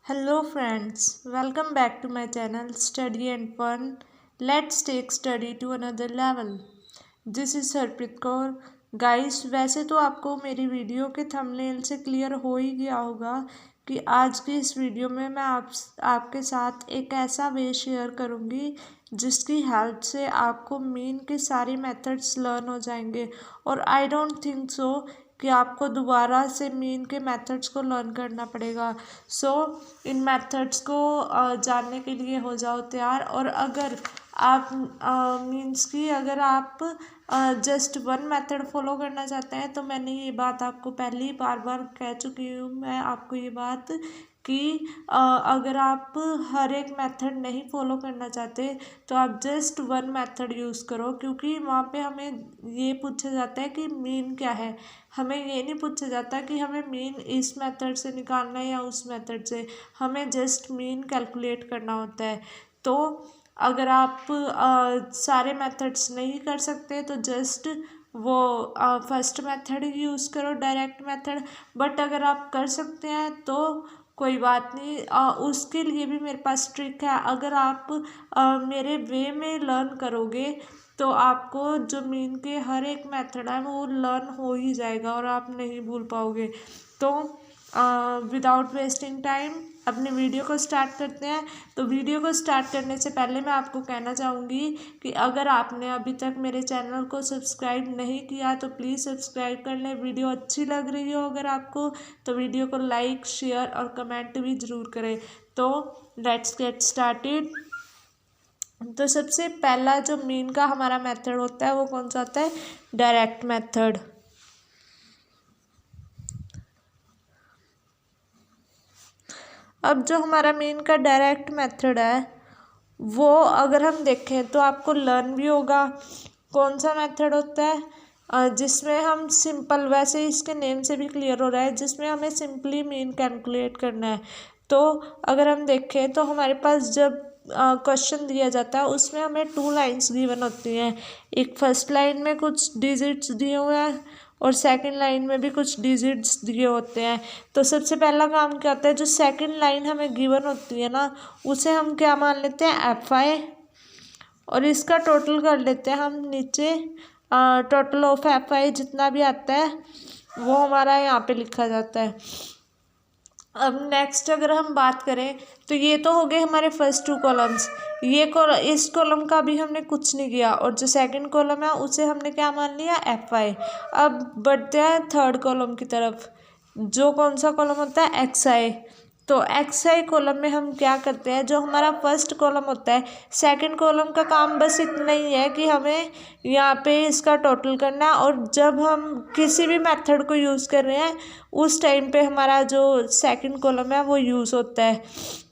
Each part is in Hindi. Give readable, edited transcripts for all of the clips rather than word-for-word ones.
Hello friends, welcome back to my channel Study and Fun. Let's take study to another level. This is Harpreet Kaur. Guys, वैसे तो आपको मेरी वीडियो के थंबनेल से क्लियर हो ही गया होगा कि आज की इस वीडियो में मैं आपके साथ एक ऐसा वे शेयर करूंगी जिसकी हेल्प से आपको मीन के सारे मेथड्स लर्न हो जाएंगे. और आई डोंट थिंक सो कि आपको दोबारा से मीन के मेथड्स को लर्न करना पड़ेगा. इन मेथड्स को जानने के लिए हो जाओ तैयार. और अगर आप मीन्स कि अगर आप जस्ट वन मेथड फॉलो करना चाहते हैं तो मैंने ये बात आपको पहले ही बार बार कह चुकी हूँ. मैं आपको ये बात कि अगर आप हर एक मेथड नहीं फॉलो करना चाहते तो आप जस्ट वन मेथड यूज़ करो, क्योंकि वहाँ पे हमें ये पूछा जाता है कि मीन क्या है. हमें ये नहीं पूछा जाता कि हमें मीन इस मेथड से निकालना है या उस मेथड से. हमें जस्ट मीन कैलकुलेट करना होता है. तो अगर आप सारे मेथड्स नहीं कर सकते तो जस्ट वो फर्स्ट मेथड ही यूज़ करो, डायरेक्ट मेथड. बट अगर आप कर सकते हैं तो कोई बात नहीं. उसके लिए भी मेरे पास ट्रिक है. अगर आप मेरे वे में लर्न करोगे तो आपको जो मीन के हर एक मेथड है वो लर्न हो ही जाएगा और आप नहीं भूल पाओगे. तो विदाउट वेस्टिंग टाइम अपने वीडियो को स्टार्ट करते हैं. तो वीडियो को स्टार्ट करने से पहले मैं आपको कहना चाहूँगी कि अगर आपने अभी तक मेरे चैनल को सब्सक्राइब नहीं किया तो प्लीज़ सब्सक्राइब कर लें. वीडियो अच्छी लग रही हो अगर आपको तो वीडियो को लाइक, शेयर और कमेंट भी ज़रूर करें. तो लेट्स गेट स्टार्टेड. तो सबसे पहला जो मीन का हमारा मेथड होता है वो कौन सा होता है? Direct method. अब जो हमारा मीन का डायरेक्ट मेथड है वो अगर हम देखें तो आपको लर्न भी होगा. कौन सा मेथड होता है? जिसमें हम सिंपल, वैसे इसके नेम से भी क्लियर हो रहा है, जिसमें हमें सिंपली मीन कैलकुलेट करना है. तो अगर हम देखें तो हमारे पास जब क्वेश्चन दिया जाता है उसमें हमें 2 लाइन्स गिवन होती हैं. एक फर्स्ट लाइन में कुछ डिजिट्स दिए हुए हैं और सेकंड लाइन में भी कुछ डिजिट्स दिए होते हैं. तो सबसे पहला काम क्या होता है, जो सेकंड लाइन हमें गिवन होती है ना उसे हम क्या मान लेते हैं? FI. और इसका टोटल कर लेते हैं हम नीचे. टोटल ऑफ FI जितना भी आता है वो हमारा यहाँ पे लिखा जाता है. अब नेक्स्ट अगर हम बात करें तो ये तो हो गए हमारे फर्स्ट 2 कॉलम्स. इस कॉलम का भी हमने कुछ नहीं किया और जो सेकंड कॉलम है उसे हमने क्या मान लिया? FI. अब बढ़ते हैं थर्ड कॉलम की तरफ. जो कौन सा कॉलम होता है? XI. तो XI कॉलम में हम क्या करते हैं, जो हमारा फर्स्ट कॉलम होता है, सेकंड कॉलम का काम बस इतना ही है कि हमें यहाँ पे इसका टोटल करना है. और जब हम किसी भी मेथड को यूज़ कर रहे हैं उस टाइम पे हमारा जो सेकंड कॉलम है वो यूज़ होता है.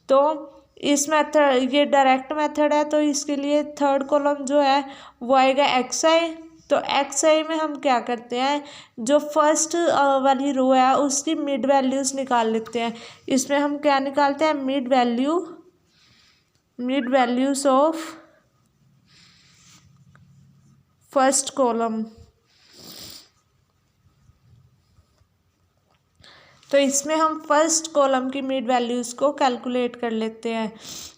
तो इस मेथड, ये डायरेक्ट मेथड है तो इसके लिए थर्ड कॉलम जो है वो आएगा XI. तो XI में हम क्या करते हैं, जो फर्स्ट वाली रो है उसकी मिड वैल्यूज़ निकाल लेते हैं. इसमें हम क्या निकालते हैं? Mid values of first column. तो इसमें हम फर्स्ट कॉलम की मिड वैल्यूज़ को कैलकुलेट कर लेते हैं.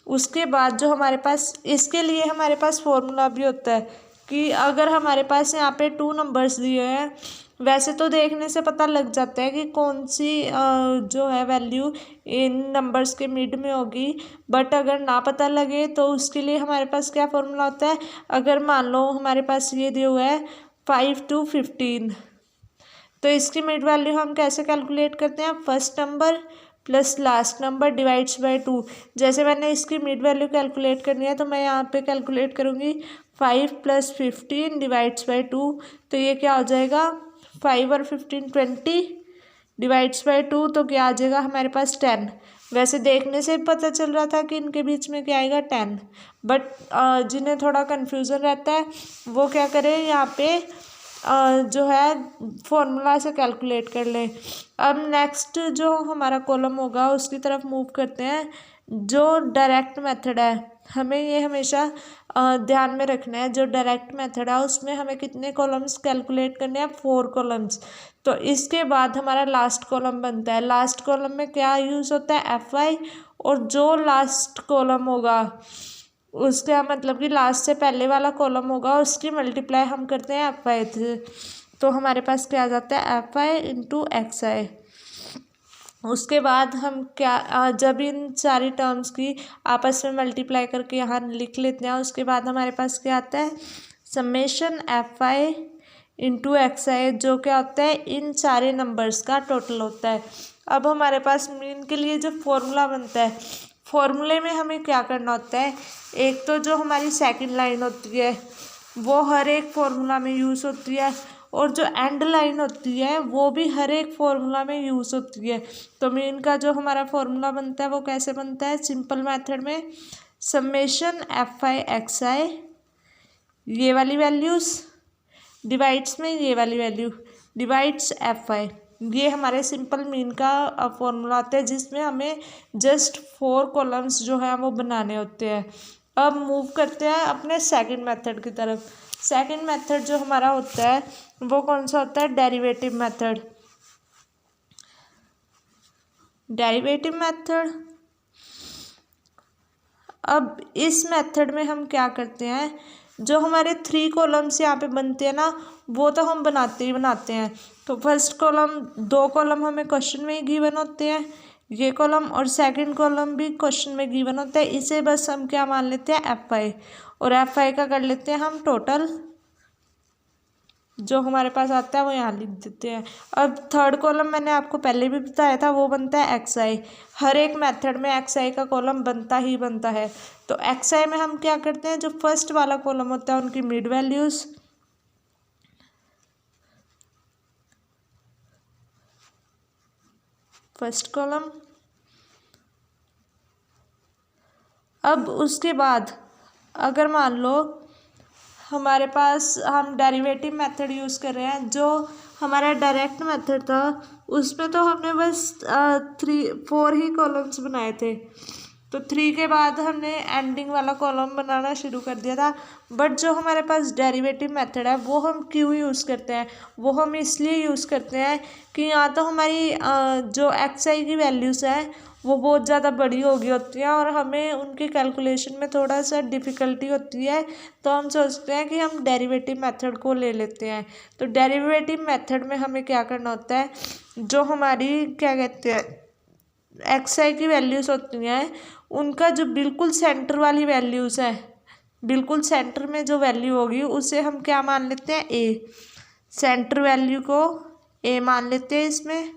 उसके बाद जो हमारे पास, इसके लिए हमारे पास फॉर्मूला भी होता है कि अगर हमारे पास यहाँ पे 2 नंबर्स दिए हैं, वैसे तो देखने से पता लग जाता है कि कौन सी जो है वैल्यू इन नंबर्स के मिड में होगी. बट अगर ना पता लगे तो उसके लिए हमारे पास क्या फॉर्मूला होता है? अगर मान लो हमारे पास ये दिया हुआ है 5 to 15, तो इसकी मिड वैल्यू हम कैसे कैलकुलेट करते हैं? First number plus last number divides bye 2. जैसे मैंने इसकी मिड वैल्यू कैलकुलेट करनी है तो मैं यहाँ पे कैलकुलेट करूँगी 5 + 15 डिवाइड्स बाय 2. तो ये क्या हो जाएगा? 5 और 15 20 डिवाइड्स बाय 2. तो क्या आ जाएगा हमारे पास? 10. वैसे देखने से पता चल रहा था कि इनके बीच में क्या आएगा? 10. बट जिन्हें थोड़ा कन्फ्यूज़न रहता है वो क्या करें, यहाँ पे जो है फॉर्मूला से कैलकुलेट कर लें। अब नेक्स्ट जो हमारा कॉलम होगा उसकी तरफ मूव करते हैं। जो डायरेक्ट मेथड है हमें ये हमेशा ध्यान में रखना है। जो डायरेक्ट मेथड है उसमें हमें कितने कॉलम्स कैलकुलेट करने हैं, 4 कॉलम्स। तो इसके बाद हमारा लास्ट कॉलम बनता है। लास्ट कॉलम में क्या यूज़ होता है, FI। और जो लास्ट कॉलम होगा उसका मतलब कि लास्ट से पहले वाला कॉलम होगा उसकी मल्टीप्लाई हम करते हैं FI से। तो हमारे पास क्या आ जाता है, FI इंटू XI। उसके बाद हम क्या जब इन सारी टर्म्स की आपस में मल्टीप्लाई करके यहाँ लिख लेते हैं, उसके बाद हमारे पास क्या आता है, समेशन FI इंटू XI, जो क्या होता है इन सारे नंबर्स का टोटल होता है। अब हमारे पास मीन के लिए जो फॉर्मूला बनता है, फॉर्मूले में हमें क्या करना होता है, एक तो जो हमारी सेकंड लाइन होती है वो हर एक फॉर्मूला में यूज़ होती है, और जो एंड लाइन होती है वो भी हर एक फॉर्मूला में यूज़ होती है। तो मीन का जो हमारा फॉर्मूला बनता है वो कैसे बनता है, सिंपल मेथड में समेशन FI XI, ये वाली वैल्यूज़ डिवाइड्स में ये वाली वैल्यू डिवाइड्स FI। ये हमारे सिंपल मीन का फॉर्मूला होता है जिसमें हमें जस्ट 4 कॉलम्स जो है वो बनाने होते हैं। अब मूव करते हैं अपने सेकंड मेथड की तरफ। सेकंड मेथड जो हमारा होता है वो कौन सा होता है, डेरिवेटिव मेथड। डेरिवेटिव मेथड, अब इस मेथड में हम क्या करते हैं, जो हमारे 3 कॉलम्स यहाँ पे बनते हैं ना वो तो हम बनाते ही बनाते हैं। तो फर्स्ट कॉलम, 2 कॉलम हमें क्वेश्चन में ही गिवन होते हैं, ये कॉलम, और सेकंड कॉलम भी क्वेश्चन में गिवन होता है। इसे बस हम क्या मान लेते हैं, FI, और FI का कर लेते हैं हम टोटल, जो हमारे पास आता है वो यहाँ लिख देते हैं। अब थर्ड कॉलम मैंने आपको पहले भी बताया था वो बनता है XI। हर एक मेथड में XI का कॉलम बनता ही बनता है। तो XI में हम क्या करते हैं, जो फर्स्ट वाला कॉलम होता है उनकी मिड वैल्यूज़, फर्स्ट कॉलम। अब उसके बाद अगर मान लो हमारे पास हम डेरिवेटिव मेथड यूज़ कर रहे हैं, जो हमारा डायरेक्ट मेथड था उसमें तो हमने बस 4 ही कॉलम्स बनाए थे। तो 3 के बाद हमने एंडिंग वाला कॉलम बनाना शुरू कर दिया था। बट जो हमारे पास डेरिवेटिव मेथड है वो हम क्यों यूज़ करते हैं, वो हम इसलिए यूज़ करते हैं कि यहाँ तो हमारी जो XI की वैल्यूज़ है वो बहुत ज़्यादा बड़ी हो गई होती है और हमें उनके कैलकुलेशन में थोड़ा सा डिफ़िकल्टी होती है। तो हम सोचते हैं कि हम डेरिवेटिव मेथड को ले लेते हैं। तो डेरिवेटिव मेथड में हमें क्या करना होता है, जो हमारी क्या कहते हैं XI की वैल्यूज़ होती हैं उनका जो बिल्कुल सेंटर वाली वैल्यूज़ है, बिल्कुल सेंटर में जो वैल्यू होगी उसे हम क्या मान लेते हैं, A। सेंटर वैल्यू को A मान लेते हैं इसमें।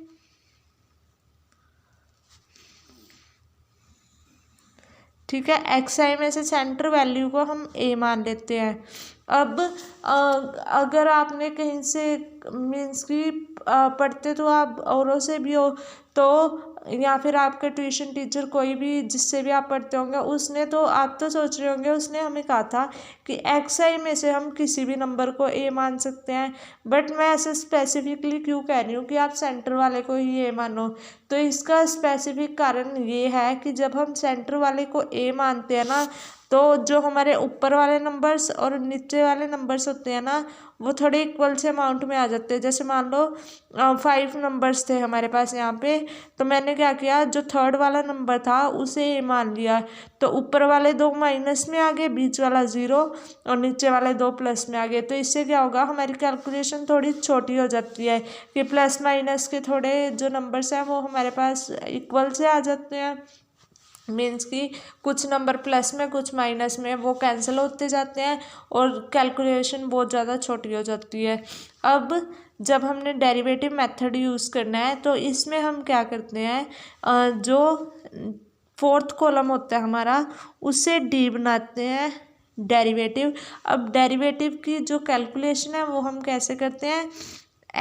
ठीक है, XI में से सेंटर वैल्यू को हम A मान लेते हैं। अब अगर आपने कहीं से मीन्स की पढ़ते तो आप औरों से भी हो, तो या फिर आपके ट्यूशन टीचर कोई भी जिससे भी आप पढ़ते होंगे उसने तो, आप तो सोच रहे होंगे उसने हमें कहा था कि XI में से हम किसी भी नंबर को A मान सकते हैं। बट मैं ऐसे स्पेसिफिकली क्यों कह रही हूँ कि आप सेंटर वाले को ही A मानो, तो इसका स्पेसिफिक कारण ये है कि जब हम सेंटर वाले को A मानते हैं ना, तो जो हमारे ऊपर वाले नंबर्स और नीचे वाले नंबर्स होते हैं ना वो थोड़े इक्वल से अमाउंट में आ जाते हैं। जैसे मान लो 5 नंबर्स थे हमारे पास यहाँ पे, तो मैंने क्या किया, जो थर्ड वाला नंबर था उसे A मान लिया, तो ऊपर वाले 2 माइनस में आ गए, बीच वाला 0 और नीचे वाले 2 प्लस में आ गए। तो इससे क्या होगा, हमारी कैलकुलेशन थोड़ी छोटी हो जाती है कि प्लस माइनस के थोड़े जो नंबर्स हैं वो हमारे पास इक्वल से आ जाते हैं। मीन्स कि कुछ नंबर प्लस में कुछ माइनस में वो कैंसिल होते जाते हैं और कैलकुलेशन बहुत ज़्यादा छोटी हो जाती है। अब जब हमने डेरिवेटिव मेथड यूज़ करना है तो इसमें हम क्या करते हैं, जो 4th कॉलम होता है हमारा उससे D बनाते हैं डेरिवेटिव। अब डेरिवेटिव की जो कैलकुलेशन है वो हम कैसे करते हैं,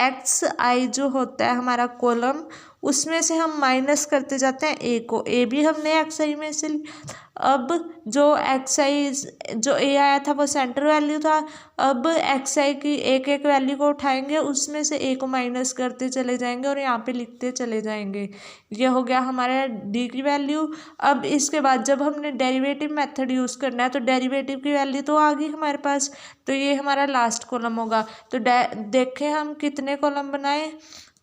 XI जो होता है हमारा कॉलम उसमें से हम माइनस करते जाते हैं ए को। ए भी हमने एक्स आई में से लिया। अब जो एक्स आई जो ए आया था वो सेंटर वैल्यू था। अब एक्स आई की एक एक वैल्यू को उठाएंगे, उसमें से ए को माइनस करते चले जाएंगे और यहाँ पे लिखते चले जाएंगे। ये हो गया हमारा डी की वैल्यू। अब इसके बाद जब हमने डेरिवेटिव मेथड यूज़ करना है तो डेरिवेटिव की वैल्यू तो आ गई हमारे पास, तो ये हमारा लास्ट कॉलम होगा। तो देखें हम कितने कॉलम बनाए,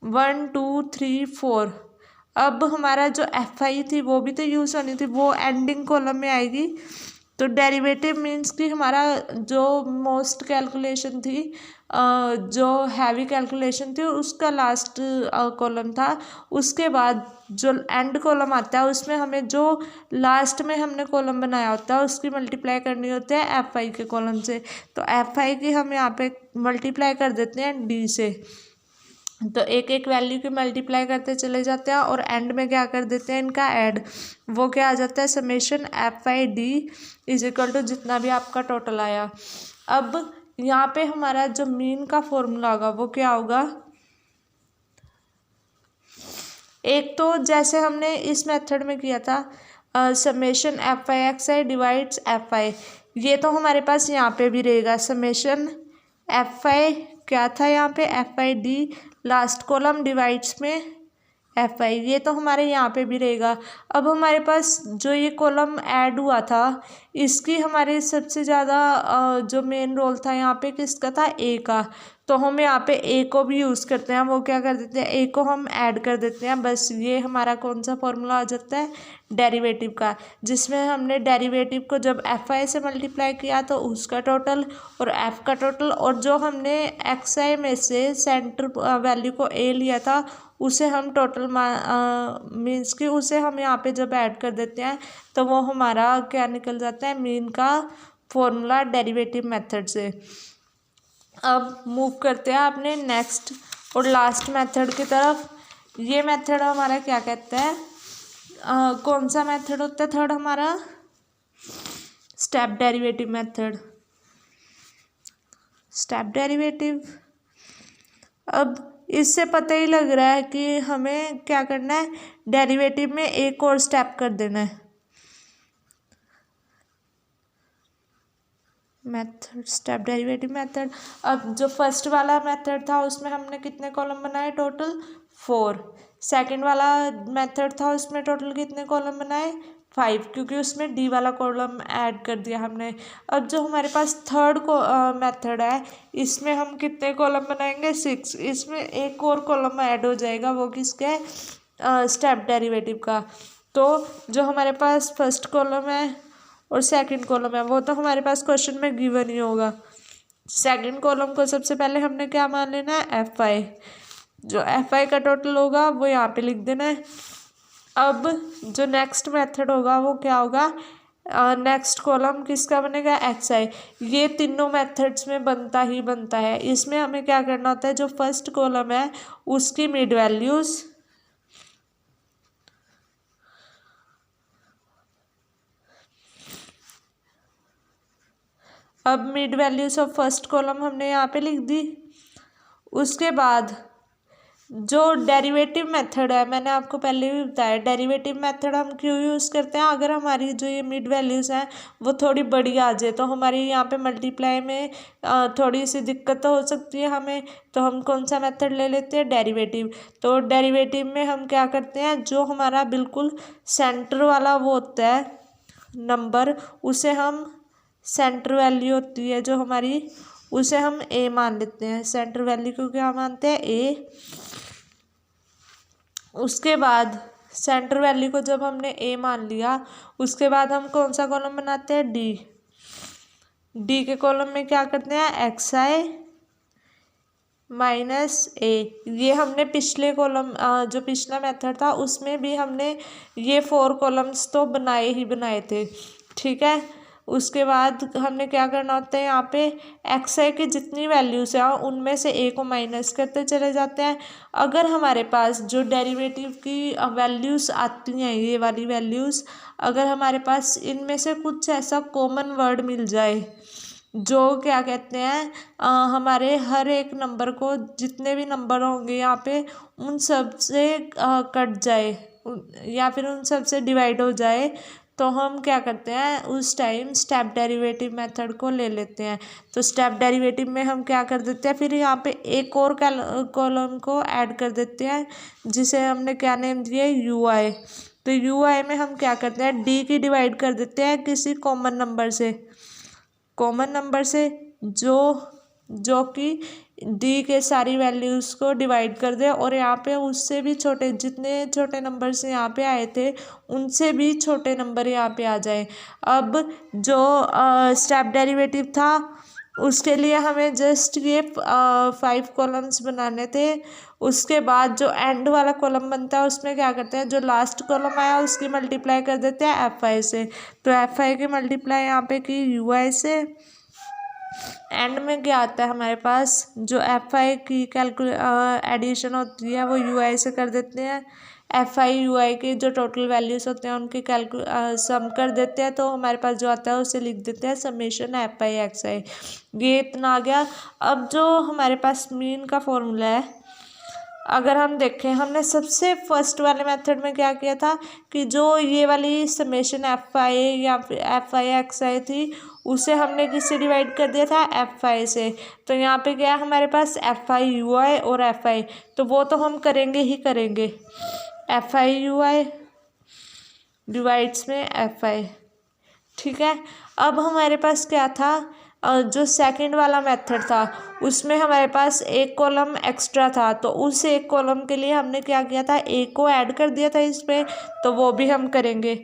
1 2 3 4। अब हमारा जो एफ आई थी वो भी तो यूज़ होनी थी, वो एंडिंग कॉलम में आएगी। तो डेरिवेटिव मीन्स कि हमारा जो मोस्ट कैलकुलेशन थी, जो हैवी कैलकुलेशन थी उसका लास्ट कॉलम था। उसके बाद जो एंड कॉलम आता है उसमें हमें जो लास्ट में हमने कॉलम बनाया होता है उसकी मल्टीप्लाई करनी होती है एफ आई के कॉलम से। तो एफ आई की हम यहाँ पे मल्टीप्लाई कर देते हैं डी से। तो एक एक वैल्यू की मल्टीप्लाई करते चले जाते हैं और एंड में क्या कर देते हैं, इनका ऐड। वो क्या आ जाता है, summation F I D is equal to जितना भी आपका टोटल आया। अब यहाँ पे हमारा जो मीन का फॉर्मूला होगा वो क्या होगा, एक तो जैसे हमने इस मेथड में किया था summation F I x I divides F I, ये तो हमारे पास यहाँ पे भी रहेगा। समेशन एफ आई क्या था यहाँ पे, F I D last column divides में एफ आई, ये तो हमारे यहाँ पे भी रहेगा। अब हमारे पास जो ये कॉलम ऐड हुआ था इसकी हमारे सबसे ज़्यादा जो मेन रोल था यहाँ पे किसका था, ए का। तो हम यहाँ पे ए को भी यूज़ करते हैं, वो क्या कर देते हैं, ए को हम ऐड कर देते हैं। बस ये हमारा कौन सा फॉर्मूला आ जाता है, डेरिवेटिव का, जिसमें हमने डेरिवेटिव को जब एफ आई से मल्टीप्लाई किया तो उसका टोटल और एफ का टोटल, और जो हमने एक्स आई में से सेंटर वैल्यू को ए लिया था उसे हम टोटल मीन्स कि उसे हम यहाँ पे जब ऐड कर देते हैं तो वो हमारा क्या निकल जाता है, मीन का फॉर्मूला डेरिवेटिव मेथड से। अब मूव करते हैं अपने नेक्स्ट और लास्ट मेथड की तरफ। ये मेथड हमारा क्या कहता है, कौन सा मेथड होता है थर्ड हमारा, step derivative method, step derivative. अब इससे पता ही लग रहा है कि हमें क्या करना है, डेरिवेटिव में एक और स्टेप कर देना है। Method step derivative method. अब जो फर्स्ट वाला मेथड था उसमें हमने कितने कॉलम बनाए, टोटल 4। सेकंड वाला मेथड था उसमें टोटल कितने कॉलम बनाए, 5, क्योंकि उसमें डी वाला कॉलम ऐड कर दिया हमने। अब जो हमारे पास थर्ड को मेथड है इसमें हम कितने कॉलम बनाएंगे, 6। इसमें एक और कॉलम ऐड हो जाएगा, वो किसका है, स्टेप डेरिवेटिव का। तो जो हमारे पास फर्स्ट कॉलम है और सेकंड कॉलम है वो तो हमारे पास क्वेश्चन में गिवन ही होगा। सेकंड कॉलम को सबसे पहले हमने क्या मान लेना है, एफ आई। जो एफ आई का टोटल होगा वो यहाँ पे लिख देना है। अब जो नेक्स्ट मेथड होगा वो क्या होगा, नेक्स्ट कॉलम किसका बनेगा, एक्स आई। ये तीनों मेथड्स में बनता ही बनता है। इसमें हमें क्या करना होता है, जो फर्स्ट कॉलम है उसकी मिड वैल्यूज़, अब mid values of first column हमने यहाँ पे लिख दी। उसके बाद जो डेरिवेटिव मेथड है, मैंने आपको पहले भी बताया डेरिवेटिव मेथड हम क्यों यूज़ करते हैं, अगर हमारी जो ये मिड वैल्यूज़ हैं वो थोड़ी बड़ी आ जाए तो हमारी यहाँ पे मल्टीप्लाई में थोड़ी सी दिक्कत तो हो सकती है हमें, तो हम कौन सा मेथड ले लेते हैं, डेरिवेटिव। तो डेरिवेटिव में हम क्या करते हैं, जो हमारा बिल्कुल सेंटर वाला वो होता है नंबर, उसे हम सेंटर वैल्यू होती है जो हमारी, उसे हम ए मान लेते हैं। सेंटर वैल्यू को क्या मानते हैं, ए। उसके बाद सेंटर वैल्यू को जब हमने ए मान लिया उसके बाद हम कौन सा कॉलम बनाते हैं, डी। डी के कॉलम में क्या करते हैं, एक्स आई माइनस ए। ये हमने पिछले कॉलम जो पिछला मेथड था उसमें भी हमने ये 4 कॉलम्स तो बनाए ही बनाए थे, ठीक है। उसके बाद हमने क्या करना होता है, यहाँ पे एक्स आई की जितनी वैल्यूज़ हैं उनमें से ए को माइनस करते चले जाते हैं। अगर हमारे पास जो डेरिवेटिव की वैल्यूज़ आती हैं, ये वाली वैल्यूज़, अगर हमारे पास इनमें से कुछ ऐसा कॉमन वर्ड मिल जाए जो क्या कहते हैं हमारे हर एक नंबर को, जितने भी नंबर होंगे यहाँ पे, उन सब से कट जाए या फिर उन सब से डिवाइड हो जाए, तो हम क्या करते हैं उस टाइम स्टेप डेरिवेटिव मेथड को ले लेते हैं। तो स्टेप डेरिवेटिव में हम क्या कर देते हैं, फिर यहाँ पे एक और कॉलम को ऐड कर देते हैं, जिसे हमने क्या नेम दिया है, यू आई। तो यू आई में हम क्या करते हैं, डी की डिवाइड कर देते हैं किसी कॉमन नंबर से जो कि डी के सारी वैल्यूज़ को डिवाइड कर दे, और यहाँ पे उससे भी छोटे, जितने छोटे नंबर से यहाँ पे आए थे उनसे भी छोटे नंबर यहाँ पे आ जाए। अब जो स्टेप डेरिवेटिव था उसके लिए हमें जस्ट ये 5 कॉलम्स बनाने थे। उसके बाद जो एंड वाला कॉलम बनता है उसमें क्या करते हैं, जो लास्ट कॉलम आया उसकी मल्टीप्लाई कर देते हैं एफ आई से। तो एफ आई की मल्टीप्लाई यहाँ पे की यू आई से। एंड में क्या आता है हमारे पास, जो एफ आई की एडिशन होती है वो यू आई से कर देते हैं। एफ आई यू आई के जो टोटल वैल्यूज़ होते हैं उनकी सम कर देते हैं, तो हमारे पास जो आता है उसे लिख देते हैं समेशन एफ आई एक्स आई। ये इतना आ गया। अब जो हमारे पास मीन का फॉर्मूला है, अगर हम देखें, हमने सबसे फर्स्ट वाले मेथड में क्या किया था कि जो ये वाली समेशन एफ आई या फिर एफ आई एक्स आई थी उसे हमने किससे डिवाइड कर दिया था, एफ आई से। तो यहाँ पे क्या है हमारे पास, एफ आई यू आई और एफ आई, तो वो तो हम करेंगे ही करेंगे। F I you I divides में एफ आई, ठीक है। अब हमारे पास क्या था, जो सेकंड वाला मेथड था उसमें हमारे पास एक कॉलम एक्स्ट्रा था, तो उस एक कॉलम के लिए हमने क्या किया था, एक को ऐड कर दिया था इसमें, तो वो भी हम करेंगे।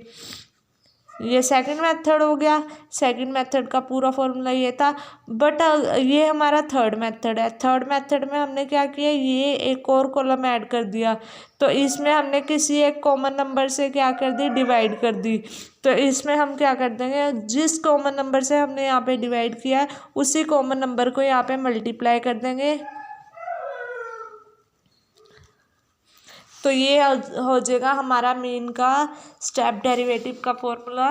ये सेकंड मेथड हो गया। सेकंड मेथड का पूरा फॉर्मूला ये था। बट ये हमारा थर्ड मेथड है। थर्ड मेथड में हमने क्या किया, ये एक और कॉलम ऐड कर दिया, तो इसमें हमने किसी एक कॉमन नंबर से क्या कर दी, डिवाइड कर दी। तो इसमें हम क्या कर देंगे, जिस कॉमन नंबर से हमने यहाँ पे डिवाइड किया है उसी कॉमन नंबर को यहाँ पे मल्टीप्लाई कर देंगे। तो ये हो जाएगा हमारा मीन का स्टेप डेरिवेटिव का फॉर्मूला।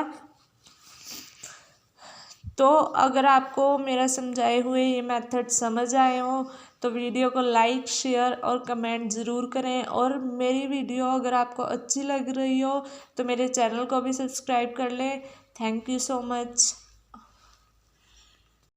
तो अगर आपको मेरा समझाए हुए ये मेथड समझ आए हो तो वीडियो को लाइक, शेयर और कमेंट ज़रूर करें। और मेरी वीडियो अगर आपको अच्छी लग रही हो तो मेरे चैनल को भी सब्सक्राइब कर लें। Thank you so much.